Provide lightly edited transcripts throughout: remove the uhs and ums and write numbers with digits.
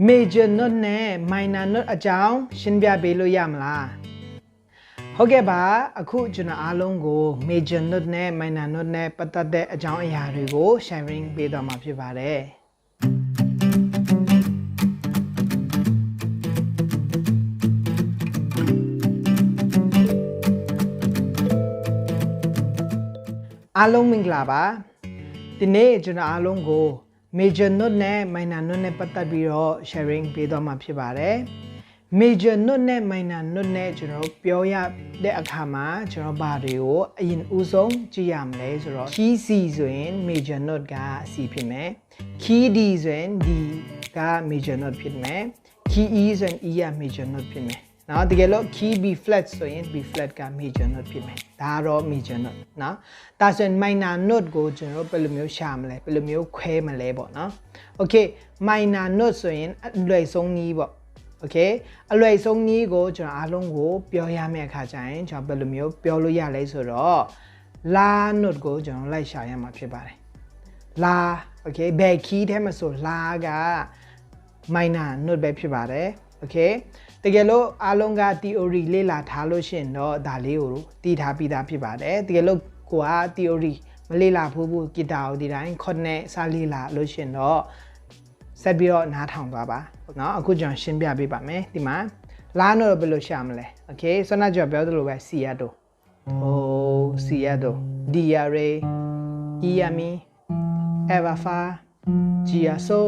major note နဲ့ minor note အကြောင်းရှင်းပြပေးလို့ရမလားဟုတ်ကဲ့ပါအခုကျွန်တော်အားလုံးကို major note နဲ့ minor note နဲ့ပတ်သက်တဲ့အကြောင်းအရာတွေကို sharing ပေးသွားမှာဖြစ်ပါတယ်အားလုံးမင်္ဂလာပါဒီနေ့ကျွန်တော်အားလုံးကို major note နဲ့ minor note နဲ့ပတ်သက်ပြီးတော့ sharing ပေးသွားမှာဖြစ်ပါတယ် major note နဲ့ minor note နဲ့ကျွန်တော်ပြောရတဲ့အခါမှာကျွန်တော်ဘာတွေကိုအရင်ဦးဆုံးကြည့်ရမလဲဆိုတော့ key C ဆိုရင် major note က C ဖြစ်မယ် key D ဆိုရင် D က major note ဖြစ်မယ် key E ဆိုရင် E က major note ဖြစ်မယ်နော်တကယ်လို့ key B flat ဆိုရင် B flat က major note ဖြစ်မယ်ဒါကတော့ major note နော်ဒါဆိုရင် minor note ကိုကျွန်တော်ဘယ်လိုမျိုးရှာမလဲဘယ်လိုမျိုးခွဲမလဲပေါ့နော် okay minor note ဆိုရင်အလွယ်ဆုံးနည်းပေါ့ okay အလွယ်ဆုံးနည်းကိုကျွန်တော်အားလုံးကိုပြောရမယ့်အခါကျရင်ကျွန်တော်ဘယ်လိုမျိုးပြောလို့ရလဲဆိုတော့ la note ကိုကျွန်တော်လိုက်ရှာရမှာဖြစ်ပါတယ် la okay ဘယ် key ထဲမှာဆို la က minor note ပဲဖြစ်ပါတယ် okay တကယ်လို့အားလုံးက theory လေ့လာထားလို့ရှိရင်တော့ဒါလေးကိုသိထားပြီးသားဖြစ်ပါတယ်တကယ်လို့ကိုက theory မလေ့လာဘူးဂီတာကိုဒီတိုင်းခွန်းနဲ့စလေ့လာလို့ရှိရင်တော့ဆက်ပြီးတော့နားထောင်သွားပါเนาะအခုကျွန်တော်ရှင်းပြပေးပါမယ်ဒီမှာ la note ဘယ်လိုရှာမလဲ okay ဆွမ်းနာကျော်ပြောသလိုပဲ C ရတော့ C ရတော့ D ရ re E ရ mi F ရ fa G ရ so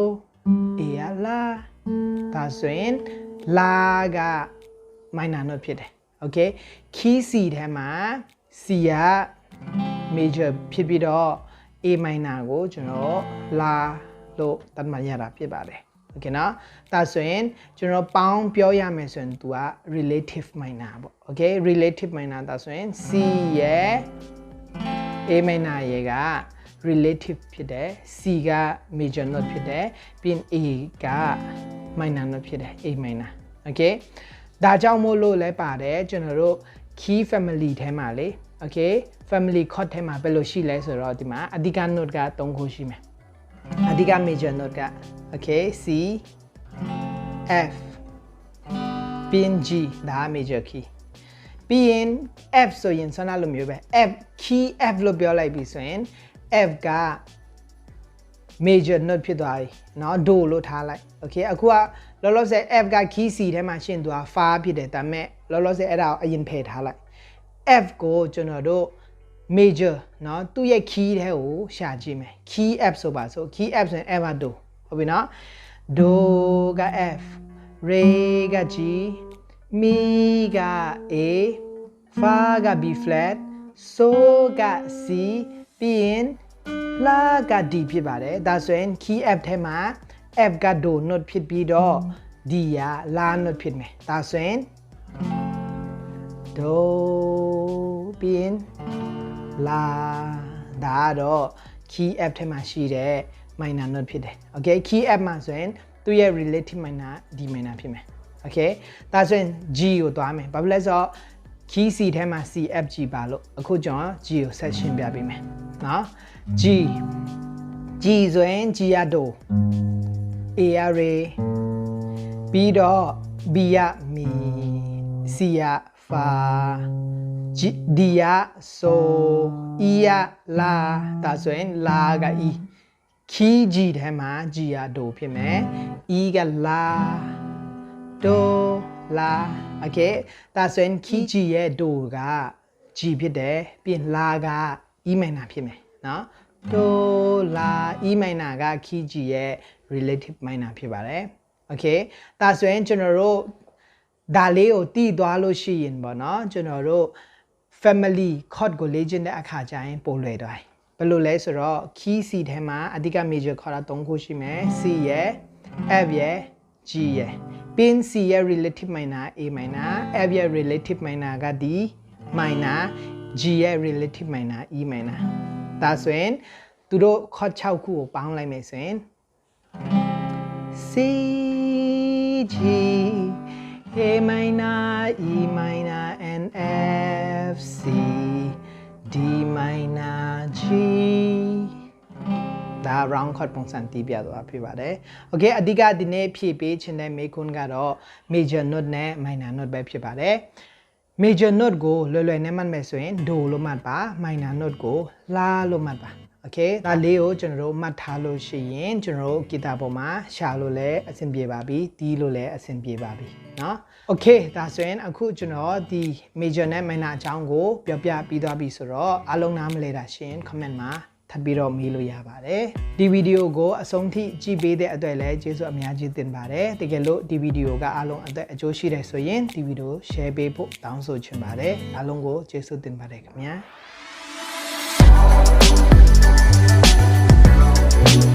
A ရ la ဒါဆိုရင် la က minor note ဖြစ်တယ် okay key C ထဲမှာ C က major ဖြစ်ပြီးတော့ A minor ကိုကျွန်တော် la လို့သတ်မှတ်ရတာဖြစ်ပါတယ် okay နော်ဒါဆိုရင်ကျွန်တော်ပေါင်းပြောရမယ်ဆိုရင် तू က relative minor ပေါ့ okay relative minor ဒါဆိုရင် C ရဲ့ A minor ရဲ့က relative ဖြစ်တယ် C က major note ဖြစ်တယ်ပြီးရင် A က minor note ဖြစ်တယ် A minor okay ဒါကြောင့်မို့လို့လဲပါတယ်ကျွန်တော်တို့ key family ထဲမှာလေ okay family chord ထဲမှာဘယ်လိုရှိလဲဆိုတော့ဒီမှာအဓိက note က3ခုရှိမယ်အဓိက major note က okay C F ပြီးရင် G ဒါ major key ပြီးရင် F ဆိုရင်ဆွမ်းနာလိုမျိုးပဲ F key F လို့ပြောလိုက်ပြီဆိုရင် F က major note ဖြစ်သွားပြီเนาะ do လို့ထားလိုက် okay အခုကလောလောဆယ် F က key C ထဲမှာရှင်းသွား fa ဖြစ်တယ်ဒါပေမဲ့လောလောဆယ်အဲ့ဒါကိုအရင်ဖယ်ထားလိုက် F ကိုကျွန်တော်တို့ major เนาะသူ့ရဲ့ key ထဲကိုရှာကြည့်မယ် key F ဆိုပါဆို key F ဆိုရင် F က do ဟုတ်ပြီเนาะ do က F re က G mi က A fa က B flat so က C ပြီးရင် la က D ဖြစ်ပါတယ်ဒါဆိုရင် key F ထဲမှာ F က do note ဖြစ်ပြီးတော့ D က la note ဖြစ်မယ်ဒါဆိုရင် do ပြီးရင် la ဒါတော့ key F ထဲမှာရှိတဲ့ minor note ဖြစ်တယ် okay key F မှာဆိုရင်သူ့ရဲ့ relative minor D minor ဖြစ်မယ် okay ဒါဆိုရင် G ကိုသွားမယ်ဘာဖြစ်လဲဆိုတော့ key C ထဲမှာ C F G ပါလို့အခုကျွန်တော် G ကိုဆက်ရှင်းပြပေးမယ်เนาะ G ဆိုရင် G ရ do A ရ re ပြီးတော့ B ရ mi C ရ fa D ရ so E ရ la ဒါဆိုရင် la က E key G ထဲမှာ G ရ do ဖြစ်မယ် E က la do la okay ဒါဆိုရင် key G ရဲ့ do က G ဖြစ်တယ်ပြီးရင် la က E minor ဖြစ်မယ်เนาะ do la E minor က key G ရဲ့ relative minor ဖြစ်ပါတယ် okay ဒါဆိုရင်ကျွန်တော်တို့ဒါလေးကိုတည်သွားလို့ရှိရင်ပေါ့เนาะကျွန်တော်တို့ family chord ကိုလေ့ကျင့်တဲ့အခါကျရင်ပိုလွယ်သွားတယ်ဘယ်လိုလဲဆိုတော့ key C ထဲမှာအဓိက major chord 3ခုရှိမယ် C ရဲ့ F ရဲ့ G ရဲ့ပြီးရင် C ရဲ့ relative minor A minor F ရဲ့ relative minor က D minor G ရဲ့ relative minor E minor ဒါဆိုရင်သူတို့ chord 6ခုကိုပေါင်းလိုက်မယ်ဆိုရင် C G A minor E minor and F C D minor G ဒါ round chord ပုံစံတီးပြသွားဖြစ်ပါတယ် Okay အဓိကဒီနေ့ဖြည့်ပေးခြင်းတဲ့မေခွန်းကတော့ major note နဲ့ minor note ပဲဖြစ်ပါတယ် major note ကိုလွယ်လွယ်နဲ့မှတ်မယ်ဆိုရင် do လို့မှတ်ပါ minor note ကို la လို့မှတ်ပါ Okay ဒါလေးကိုကျွန်တော်တို့မှတ်ထားလို့ရှိရင်ကျွန်တော်တို့ဂီတာပေါ်မှာရှာလို့လည်းအဆင်ပြေပါပြီတီးလို့လည်းအဆင်ပြေပါပြီเนาะ Okay ဒါဆိုရင်အခုကျွန်တော်ဒီ major နဲ့ minor အကြောင်းကိုပြောပြပြီးသွားပြီဆိုတော့အားလုံးနားမလဲတာရှင် comment မှာထပ်ပြီးတော့မေးလို့ရပါတယ်ဒီဗီဒီယိုကိုအဆုံးထိကြည့်ပေးတဲ့အတွက်လည်းကျေးဇူးအများကြီးတင်ပါတယ်တကယ်လို့ဒီဗီဒီယိုကအားလုံးအတွက်အကျိုးရှိတယ်ဆိုရင်ဒီဗီဒီယို share ပေးဖို့တောင်းဆိုချင်ပါတယ်အားလုံးကိုကျေးဇူးတင်ပါတယ်ခင်ဗျာ